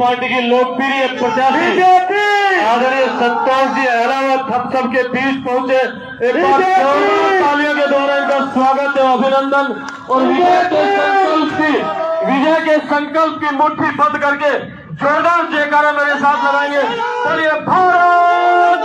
Party की लोकप्रिय प्रत्याशी आदरणीय संतोष जी अहलावत हम सब के बीच पहुंचे। एक बार तालियों के द्वारा इनका स्वागत एवं अभिनंदन और विजय के संकल्प की मुट्ठी बंद करके जोरदार जयकारा मेरे साथ लगाएंगे। चलिए भारत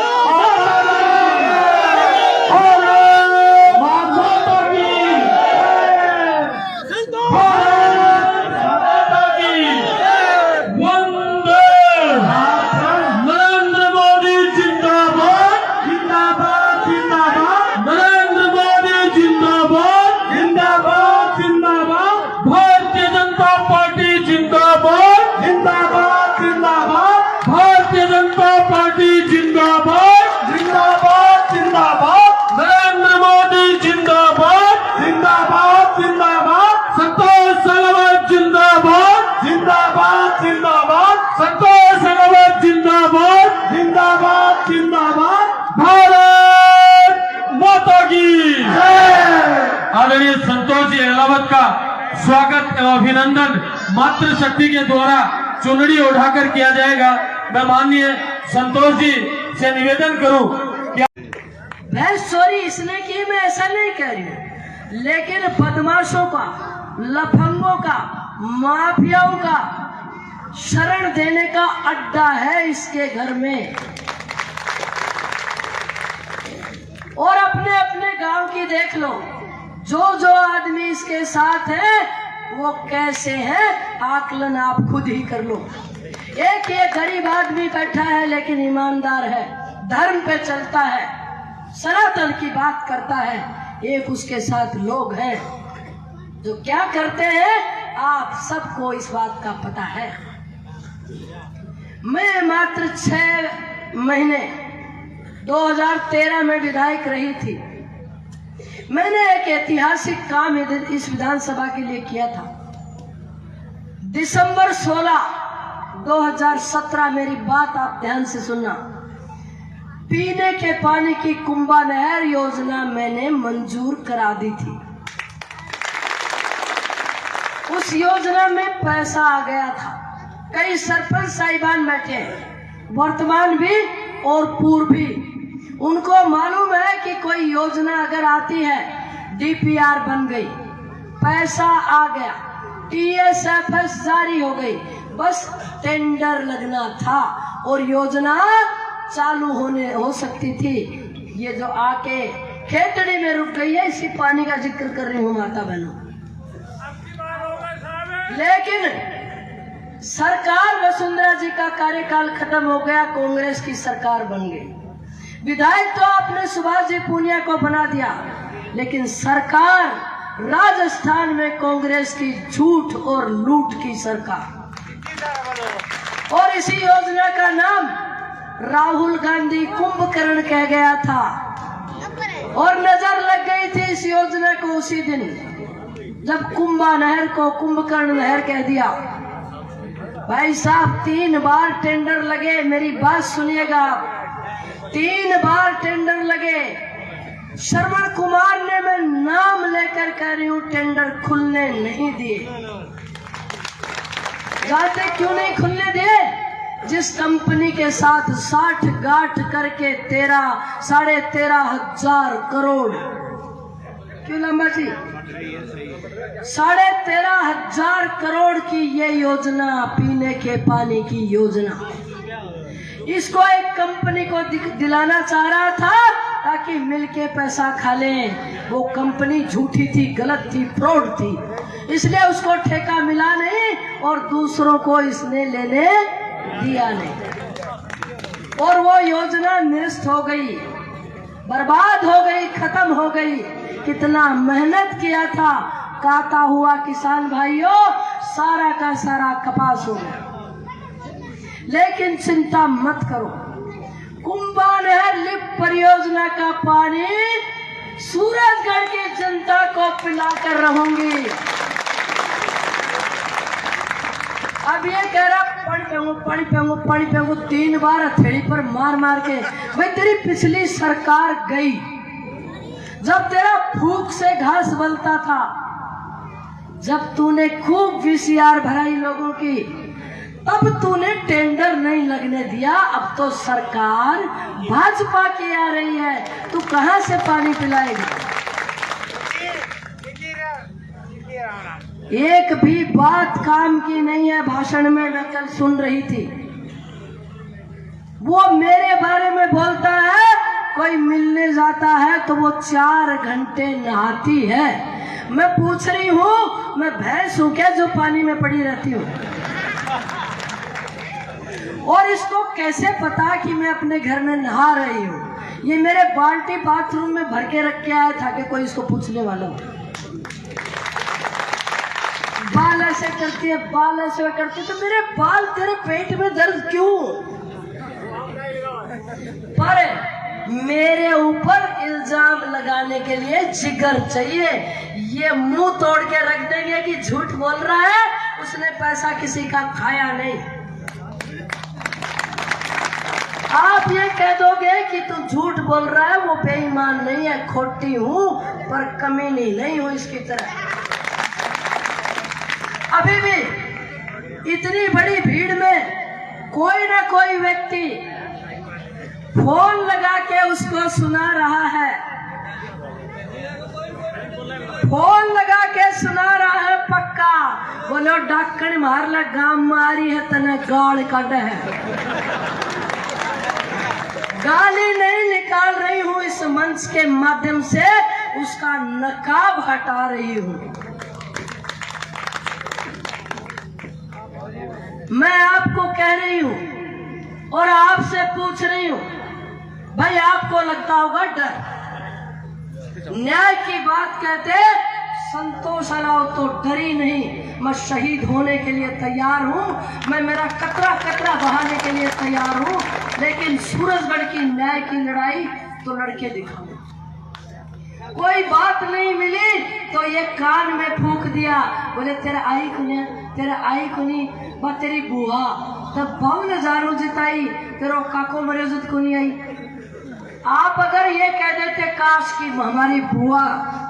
आदरणीय संतोष जी अहलावत का स्वागत एवं अभिनंदन मातृशक्ति के द्वारा चुनरी उठाकर किया जाएगा। मैं माननीय संतोष जी से निवेदन करूं कि मैं सॉरी इसने की, मैं ऐसा नहीं कह रही हूँ, लेकिन बदमाशों का, लफंगों का, माफियाओं का शरण देने का अड्डा है इसके घर में। और अपने अपने गांव की देख लो, जो आदमी इसके साथ है वो कैसे है, आकलन आप खुद ही कर लो। एक ये गरीब आदमी बैठा है लेकिन ईमानदार है, धर्म पे चलता है, सनातन की बात करता है। एक उसके साथ लोग हैं जो क्या करते हैं, आप सबको इस बात का पता है। मैं मात्र 6 महीने 2013 में विधायक रही थी। मैंने एक ऐतिहासिक काम इस विधानसभा के लिए किया था। दिसंबर 16, 2017 मेरी बात आप ध्यान से सुनना। पीने के पानी की कुंभा नहर योजना मैंने मंजूर करा दी थी। उस योजना में पैसा आ गया था। कई सरपंच साहिबान बैठे हैं, वर्तमान भी और पूर्व भी। उनको मालूम है कि कोई योजना अगर आती है, डीपीआर बन गई, पैसा आ गया, टीएसएफएस जारी हो गई, बस टेंडर लगना था और योजना चालू हो सकती थी। ये जो आके खेतड़ी में रुक गई है, इसी पानी का जिक्र कर रही हूँ माता बहनों। लेकिन सरकार वसुंधरा जी का कार्यकाल खत्म हो गया, कांग्रेस की सरकार बन गई। विधायक तो आपने सुभाष जी पूनिया को बना दिया, लेकिन सरकार राजस्थान में कांग्रेस की झूठ और लूट की सरकार। और इसी योजना का नाम राहुल गांधी कुंभकर्ण कह गया था और नजर लग गई थी इस योजना को उसी दिन जब कुंभा नहर को कुंभकर्ण नहर कह दिया। भाई साहब 3 बार टेंडर लगे, मेरी बात सुनिएगा, 3 बार टेंडर लगे। श्रवण कुमार ने, मैं नाम लेकर कह रही हूँ, टेंडर खुलने नहीं दिए। जाते क्यों नहीं खुलने दिए? जिस कंपनी के साथ 60 गांठ करके 13,500 करोड़, क्यों लंबा जी, 13,500 करोड़ की ये योजना, पीने के पानी की योजना, इसको एक कंपनी को दिलाना चाह रहा था ताकि मिलके पैसा खा लें। वो कंपनी झूठी थी, गलत थी, फ्रॉड थी, इसलिए उसको ठेका मिला नहीं और दूसरों को इसने लेने दिया नहीं। और वो योजना निरस्त हो गई, बर्बाद हो गई, खत्म हो गई। कितना मेहनत किया था, काटा हुआ किसान भाइयों, सारा का सारा कपास हो गया। लेकिन चिंता मत करो, कुंभा नहर लिफ्ट परियोजना का पानी सूरजगढ़ की जनता को पिलाकर रहूंगी। अब ये कह रहा पानी पेंगू 3 बार हथेली पर मार मार के। भाई तेरी पिछली सरकार गई, जब तेरा फूक से घास बलता था, जब तूने खूब वीसीआर भराई लोगों की, तब तूने टेंडर नहीं लगने दिया, अब तो सरकार भाजपा की आ रही है, तू कहां से पानी पिलाएगा? एक भी बात काम की नहीं है। भाषण में मैं कल सुन रही थी, वो मेरे बारे में बोलता है, कोई मिलने जाता है तो वो 4 घंटे नहाती है। मैं पूछ रही हूँ, मैं भैंस हूँ क्या जो पानी में पड़ी रहती हूँ? और इसको कैसे पता कि मैं अपने घर में नहा रही हूँ? ये मेरे बाल्टी बाथरूम में भर के रख के आया था कि कोई इसको पूछने वाला हो। बाल ऐसे करती है, बाल ऐसे करती है, तो मेरे बाल तेरे पेट में दर्द क्यों? पर मेरे ऊपर इल्जाम लगाने के लिए जिगर चाहिए। ये मुंह तोड़ के रख देंगे कि झूठ बोल रहा है, उसने पैसा किसी का खाया नहीं। आप ये कह दोगे कि तू झूठ बोल रहा है, वो बेईमान नहीं है, खोटी हूं पर कमीनी नहीं हूं इसकी तरह। अभी भी इतनी बड़ी भीड़ में कोई ना कोई व्यक्ति फोन लगा के उसको सुना रहा है, फोन लगा के सुना रहा है पक्का। बोलो डाकण मार ला, गाम मारी है तने गाल काट है। गाली नहीं निकाल रही हूँ, इस मंच के माध्यम से उसका नकाब हटा रही हूँ। मैं आपको कह रही हूँ और आपसे पूछ रही हूँ, भाई आपको लगता होगा डर। न्याय की बात कहते संतोष अलाव तो डरी नहीं, मैं शहीद होने के लिए तैयार हूँ, मैं मेरा कतरा कतरा बहाने के लिए तैयार हूँ, लेकिन सूरजगढ़ की न्याय की लड़ाई तो लड़के दिखाऊंगा। कोई बात नहीं मिली तो ये कान में फूंक दिया, बोले तेरा आई कुने, तेरा आई कुनी, बा तेरी बुआ तब बहु नजारो जिताई, तेरो काको मरे जुत कुनी आई। आप अगर ये कह देते काश की हमारी बुआ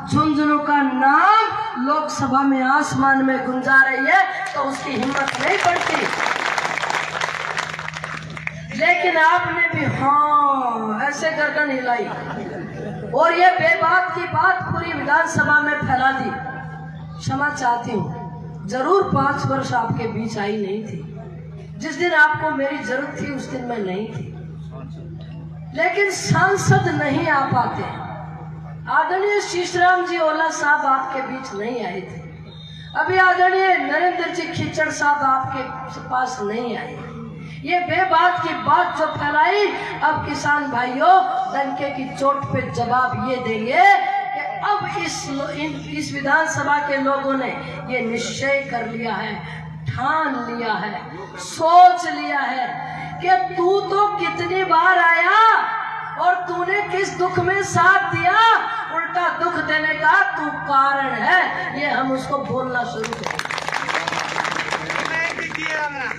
झुंझुनू का नाम लोकसभा में आसमान में गुंजा रही है, तो उसकी हिम्मत नहीं पड़ती। लेकिन आपने भी हाँ ऐसे गर्दन हिलाई और ये बेबाक की बात पूरी विधानसभा में फैला दी। क्षमा चाहती हूँ, जरूर 5 वर्ष आपके बीच आई नहीं थी। जिस दिन आपको मेरी जरूरत थी उस दिन मैं नहीं थी, लेकिन सांसद नहीं आ पाते। आदरणीय शीशराम जी ओला साहब आपके बीच नहीं आए थे, अभी आदरणीय नरेंद्र जी खिचड़ साहब आपके पास नहीं आए। ये बेबाक की बात जो फैलाई, अब किसान भाइयों डंके की चोट पे जवाब ये देंगे कि अब इस विधानसभा के लोगों ने ये निश्चय कर लिया है, ठान लिया है, सोच लिया है कि तू तो कितनी बार आया और तूने किस दुख में साथ दिया, उल्टा दुख देने का तू कारण है। ये हम उसको बोलना शुरू करें।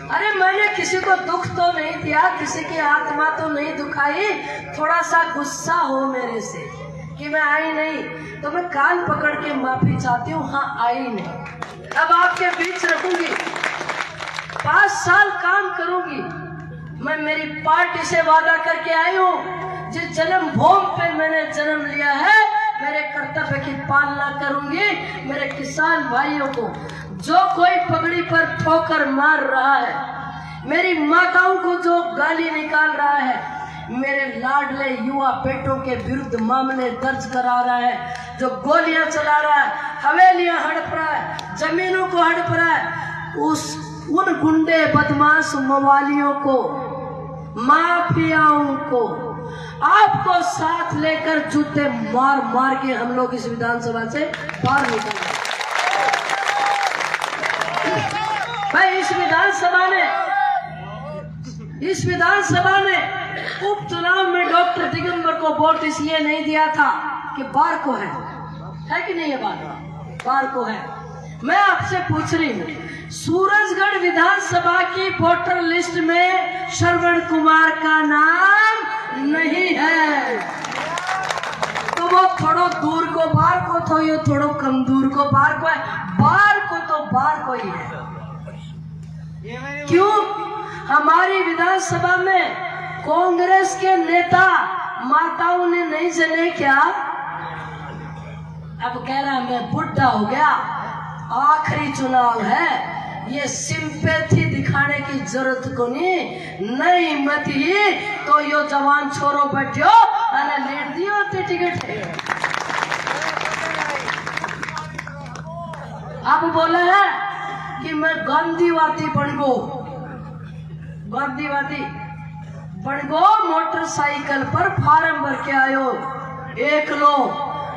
अरे मैंने किसी को दुख तो नहीं दिया, किसी की आत्मा तो नहीं दुखाई। थोड़ा सा गुस्सा हो मेरे से कि मैं आई नहीं, तो मैं कान पकड़ के माफी चाहती हूँ। हाँ आई नहीं, अब आपके बीच रखूंगी, 5 साल काम करूंगी। मैं मेरी पार्टी से वादा करके आई हूँ, जिस जन्म भूमि पे मैंने जन्म लिया है, मेरे कर्तव्य की पालना करूंगी। मेरे किसान भाइयों को जो कोई पगड़ी पर ठोकर मार रहा है, मेरी माताओं को जो गाली निकाल रहा है, मेरे लाडले युवा बेटों के विरुद्ध मामले दर्ज करा रहा है, जो गोलियां चला रहा है, हवेलियां हड़प रहा है, जमीनों को हड़प रहा है, उन गुंडे बदमाश मवालियों को, माफियाओं को आपको साथ लेकर जूते मार मार के हम लोग इस विधानसभा से बाहर निकलेंगे। भाई इस विधानसभा ने उपचुनाव में डॉक्टर दिगंबर को वोट इसलिए नहीं दिया था कि बार को है कि नहीं है, बार को है। मैं आपसे पूछ रही हूँ, सूरजगढ़ विधानसभा की वोटर लिस्ट में श्रवण कुमार का नाम नहीं है, तो वो थोड़ो दूर को बार को तो ये थोड़ो कम दूर को बार को है, बार को तो बार को ही है। क्यों? हमारी विधानसभा में कांग्रेस के नेता माताओं ने नहीं जने क्या? अब कह रहा मैं बुढ़ा हो गया, आखिरी चुनाव है, ये सिंपैथी दिखाने की जरूरत को नहीं मत ही तो यो जवान छोरो बैठो अने लेट दियो टिकट। अब बोला है कि मैं गांधीवादी बनगो मोटरसाइकिल पर फार्म भर के आयो एक लो।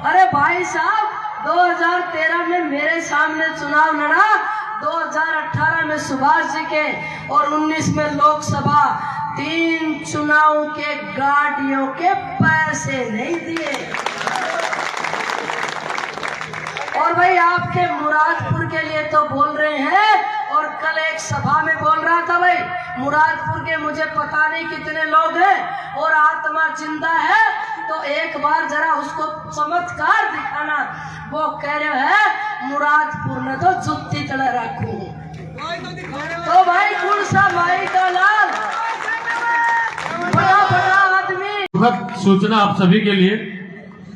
अरे भाई साहब 2013 में मेरे सामने चुनाव लड़ा, 2018 में सुभाष जी के और 19 में लोकसभा, 3 चुनाव के गाड़ियों के पैसे नहीं दिए। और भाई आपके मुरादपुर के लिए तो बोल रहे हैं, और कल एक सभा में बोल रहा था भाई मुरादपुर के मुझे पता नहीं कितने लोग हैं और आत्मा जिंदा है, तो एक बार जरा उसको चमत्कार दिखाना। वो कह रहे हैं मुरादपुर में तो जुत्ती तड़ा रखू। तो भाई कौन सा भाई का लाल बड़ा आदमी। सूचना आप सभी के लिए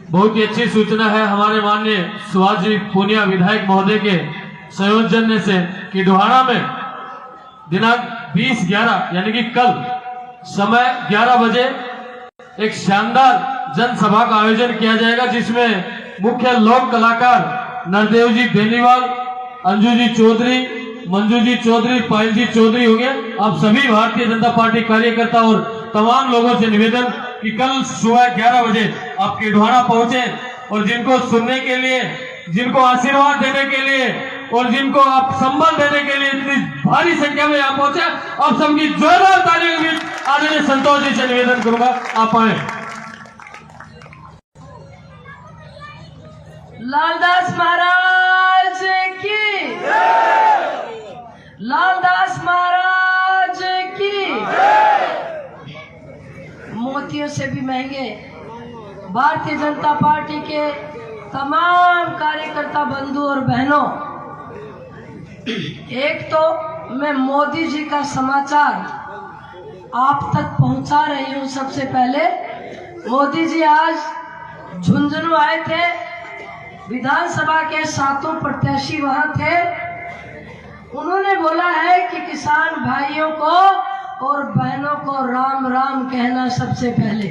बहुत ही अच्छी सूचना है। हमारे माननीय सुभाष जी पूनिया विधायक महोदय के संयोजन से कि डोहाना में दिनांक 20/11 यानी कि कल समय 11 बजे एक शानदार जनसभा का आयोजन किया जाएगा, जिसमें मुख्य लोक कलाकार नरदेव जी बेनीवाल, अंजू जी चौधरी, मंजू जी चौधरी, पायल जी चौधरी होंगे। आप सभी भारतीय जनता पार्टी कार्यकर्ता और तमाम लोगों से निवेदन कि कल सुबह 11 बजे आप केडवाना पहुंचे और जिनको सुनने के लिए, जिनको आशीर्वाद देने के लिए और जिनको आप संबल देने के लिए इतनी भारी संख्या में यहाँ पहुंचे, आप सबकी जोरदार तालियों के बीच आदरणीय संतोष जी से निवेदन करूंगा आप आए। लालदास महाराज की, लालदास महाराज की। मोतियों से भी महंगे भारतीय जनता पार्टी के तमाम कार्यकर्ता बंधु और बहनों, एक तो मैं मोदी जी का समाचार आप तक पहुंचा रही हूं। सबसे पहले मोदी जी आज झुंझुनू आए थे, विधानसभा के 7 प्रत्याशी वहां थे। उन्होंने बोला है कि किसान भाइयों को और बहनों को राम राम कहना सबसे पहले।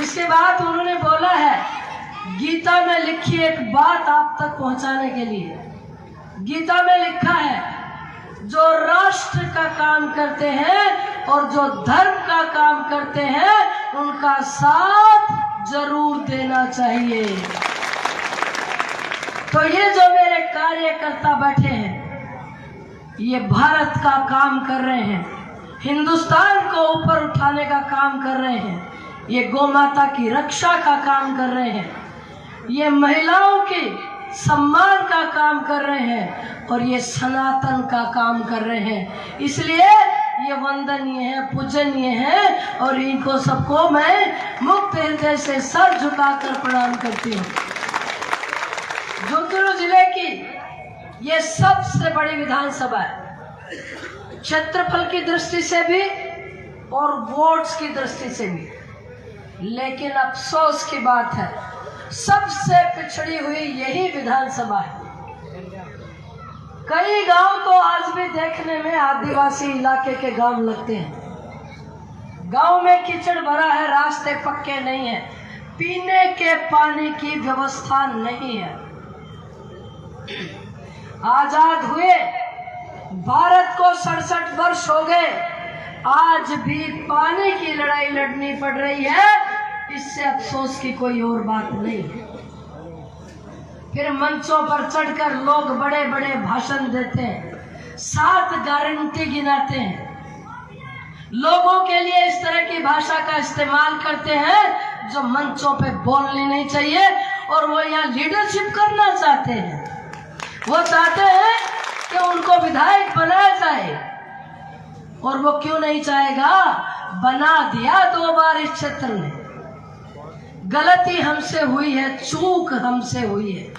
इसके बाद उन्होंने बोला है गीता में लिखी एक बात आप तक पहुंचाने के लिए। गीता में लिखा है जो राष्ट्र का काम करते हैं और जो धर्म का काम करते हैं उनका साथ जरूर देना चाहिए। तो ये जो मेरे कार्यकर्ता बैठे हैं, ये भारत का काम कर रहे हैं, हिंदुस्तान को ऊपर उठाने का काम कर रहे हैं, ये गौ माता की रक्षा का काम कर रहे हैं, ये महिलाओं के सम्मान का काम कर रहे हैं और ये सनातन का काम कर रहे हैं। इसलिए ये वंदनीय है, पूजनीय है और इनको सबको मैं मुक्त हृदय से सर झुकाकर प्रणाम करती हूँ। झुंझुनू जिले की ये सबसे बड़ी विधानसभा है, क्षेत्रफल की दृष्टि से भी और वोट्स की दृष्टि से भी। लेकिन अफसोस की बात है सबसे पिछड़ी हुई यही विधानसभा है। कई गांव तो आज भी देखने में आदिवासी इलाके के गांव लगते हैं। गांव में कीचड़ भरा है, रास्ते पक्के नहीं है, पीने के पानी की व्यवस्था नहीं है। आजाद हुए भारत को 67 वर्ष हो गए, आज भी पानी की लड़ाई लड़नी पड़ रही है। इससे अफसोस की कोई और बात नहीं है। फिर मंचों पर चढ़कर लोग बड़े बड़े भाषण देते हैं, 7 गारंटी गिनाते हैं, लोगों के लिए इस तरह की भाषा का इस्तेमाल करते हैं जो मंचों पे बोलनी नहीं चाहिए। और वो यहाँ लीडरशिप करना चाहते हैं, वो चाहते हैं कि उनको विधायक बनाया जाए। और वो क्यों नहीं चाहेगा, बना दिया 2 बार इस क्षेत्र में। गलती हमसे हुई है, चूक हमसे हुई है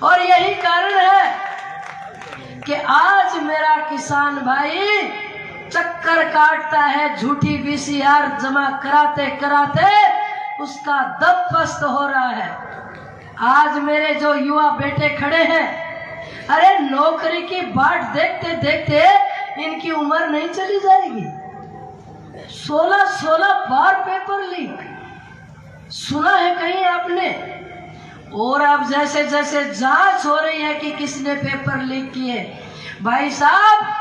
और यही कारण है कि आज मेरा किसान भाई चक्कर काटता है, झूठी VCR जमा कराते कराते उसका दम पस्त हो रहा है। आज मेरे जो युवा बेटे खड़े हैं, अरे नौकरी की बाट देखते देखते इनकी उम्र नहीं चली जाएगी। 16 बार पेपर लीक सुना है कहीं आपने? और अब जैसे जैसे जांच हो रही है कि किसने पेपर लीक किए, भाई साहब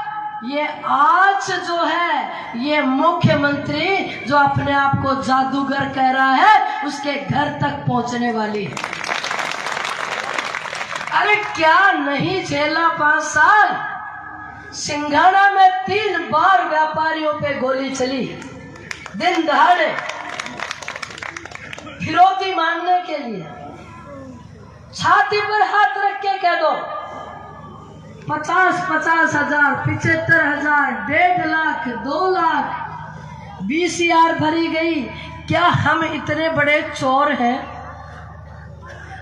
ये आज जो है ये मुख्यमंत्री जो अपने आप को जादूगर कह रहा है उसके घर तक पहुंचने वाली है। अरे क्या नहीं झेला 5 साल। सिंघाड़ा में 3 बार व्यापारियों पे गोली चली, दिन दहाड़े, फिरौती मांगने के लिए। छाती पर हाथ रख के कह दो 50-50 हजार, 75,000, 1.5 लाख, 2 लाख VCR भरी गई। क्या हम इतने बड़े चोर हैं?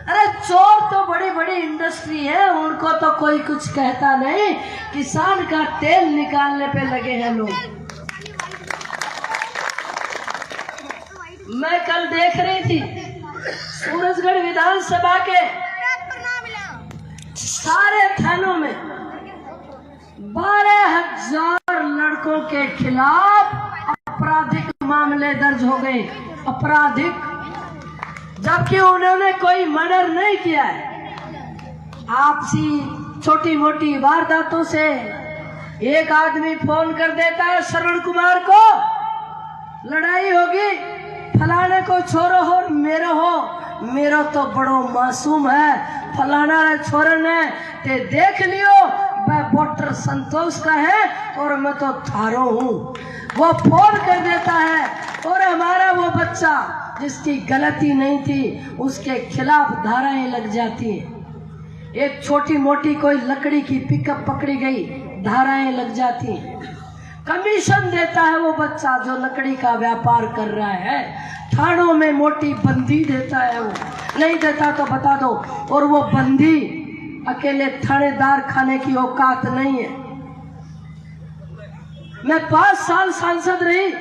अरे चोर तो बड़ी बड़ी इंडस्ट्री है, उनको तो कोई कुछ कहता नहीं। किसान का तेल निकालने पे लगे हैं लोग। मैं कल देख रही थी सूरजगढ़ विधानसभा के सारे थानों में 12,000 लड़कों के खिलाफ आपराधिक मामले दर्ज हो गए। आपराधिक, जबकि उन्होंने कोई मर्डर नहीं किया है। आपसी छोटी मोटी वारदातों से एक आदमी फोन कर देता है श्रवण कुमार को, लड़ाई होगी, फलाने को छोरो हो मेरो हो, मेरा तो बड़ो मासूम है, फलाना छोरे ने ते देख लियो मैं वोटर संतोष का है और मैं तो थारो हूँ। वो फोन कर देता है और हमारा वो बच्चा जिसकी गलती नहीं थी उसके खिलाफ धाराएं लग जाती हैं। एक छोटी मोटी कोई लकड़ी की पिकअप पकड़ी गई, धाराएं लग जाती हैं। कमीशन देता है वो बच्चा जो लकड़ी का व्यापार कर रहा है, थानों में मोटी बंदी देता है। वो नहीं देता तो बता दो। और वो बंदी अकेले थानेदार खाने की औकात नहीं है। मैं 5 साल सांसद रही।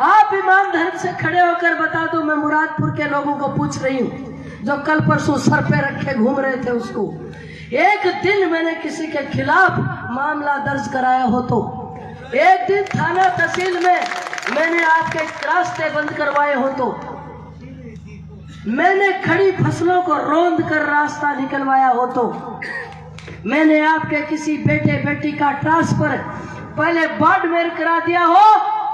आप ईमान धर्म से खड़े होकर बता दो, मैं मुरादपुर के लोगों को पूछ रही हूँ जो कल परसों सर पे रखे घूम रहे थे, उसको एक दिन मैंने किसी के खिलाफ मामला दर्ज कराया हो तो, एक दिन थाना तहसील में मैंने आपके रास्ते बंद करवाए हो तो, मैंने खड़ी फसलों को रौंद कर रास्ता निकलवाया हो तो, मैंने आपके किसी बेटे बेटी का ट्रांसफर पहले बाड़मेर करा दिया हो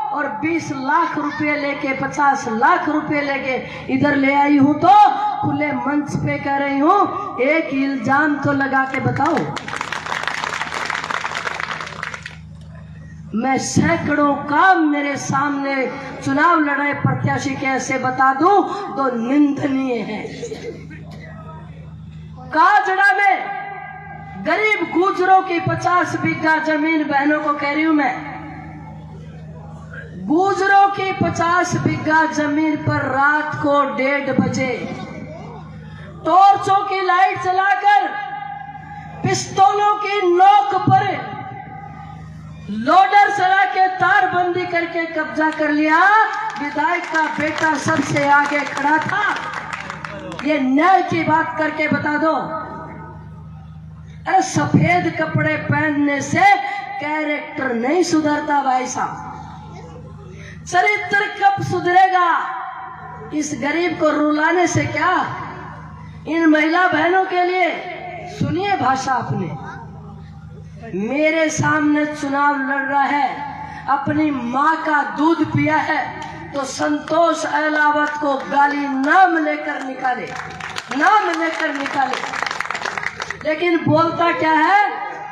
और 20 लाख रुपए लेके 50 लाख रुपए लेके इधर ले आई हूं तो खुले मंच पे कह रही हूं, एक इल्जाम तो लगा के बताओ। मैं सैकड़ों काम मेरे सामने चुनाव लड़े प्रत्याशी के ऐसे बता दूं तो निंदनीय है। काजड़ा में गरीब गुजरों की 50 बीघा जमीन, बहनों को कह रही हूं मैं, गुजरों की 50 बीघा जमीन पर रात को 1:30 बजे टॉर्चों की लाइट जलाकर पिस्तौलों की नोक पर लोडर चला के तारबंदी करके कब्जा कर लिया। विधायक का बेटा सबसे आगे खड़ा था। ये न्याय की बात करके बता दो। अरे सफेद कपड़े पहनने से कैरेक्टर नहीं सुधरता भाई साहब, चरित्र कब सुधरेगा? इस गरीब को रुलाने से क्या? इन महिला बहनों के लिए सुनिए भाषा अपने। मेरे सामने चुनाव लड़ रहा है, अपनी माँ का दूध पिया है तो संतोष अहलावत को गाली नाम लेकर निकाले, नाम लेकर निकाले। लेकिन बोलता क्या है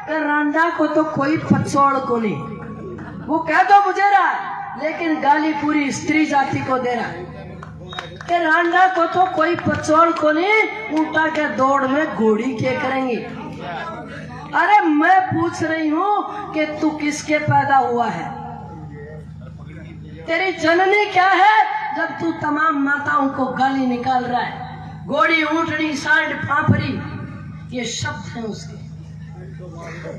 कि रांडा को तो कोई पछोड़ को नहीं। वो कह दो मुझे रहा, लेकिन गाली पूरी स्त्री जाति को दे रहा है कि रांडा को तो कोई पछोड़ को नहीं, उल्टा के दौड़ में घोड़ी के करेंगे। अरे मैं पूछ रही हूँ कि तू किसके पैदा हुआ है? तेरी जननी क्या है जब तू तमाम माताओं को गाली निकाल रहा है? घोड़ी, ऊंटनी, सांड, फाफरी, ये शब्द हैं उसके।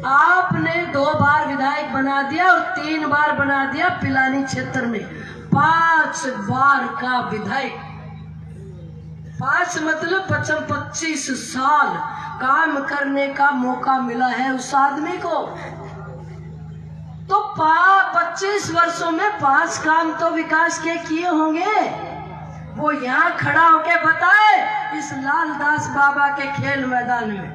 आपने 2 बार विधायक बना दिया और 3 बार बना दिया पिलानी क्षेत्र में। 5 बार का विधायक, 5 मतलब 25 साल काम करने का मौका मिला है उस आदमी को। तो 25 वर्षों में 5 काम तो विकास के किए होंगे। वो यहाँ खड़ा होके बताए इस लालदास बाबा के खेल मैदान में।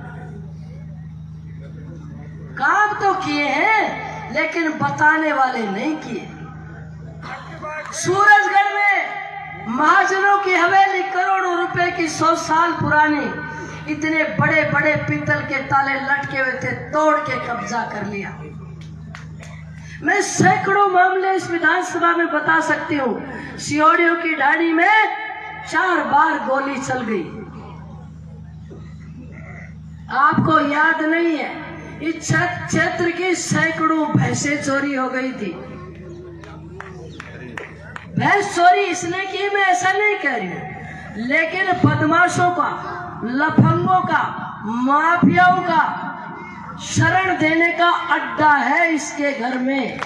काम तो किए हैं लेकिन बताने वाले नहीं किए। सूरजगढ़ में महाजनों की हवेली, करोड़ों रुपए की 100 साल पुरानी, इतने बड़े बड़े पीतल के ताले लटके हुए थे, तोड़ के कब्जा कर लिया। मैं सैकड़ों मामले इस विधानसभा में बता सकती हूँ। सियोड़ियों की ढाणी में 4 बार गोली चल गई, आपको याद नहीं है? इस क्षेत्र की सैकड़ों भैंसें चोरी हो गई थी। भैंस चोरी इसने की, मैं ऐसा नहीं कह रही हूँ, लेकिन बदमाशों का, लफंगों का, माफियाओं का शरण देने का अड्डा है इसके घर में।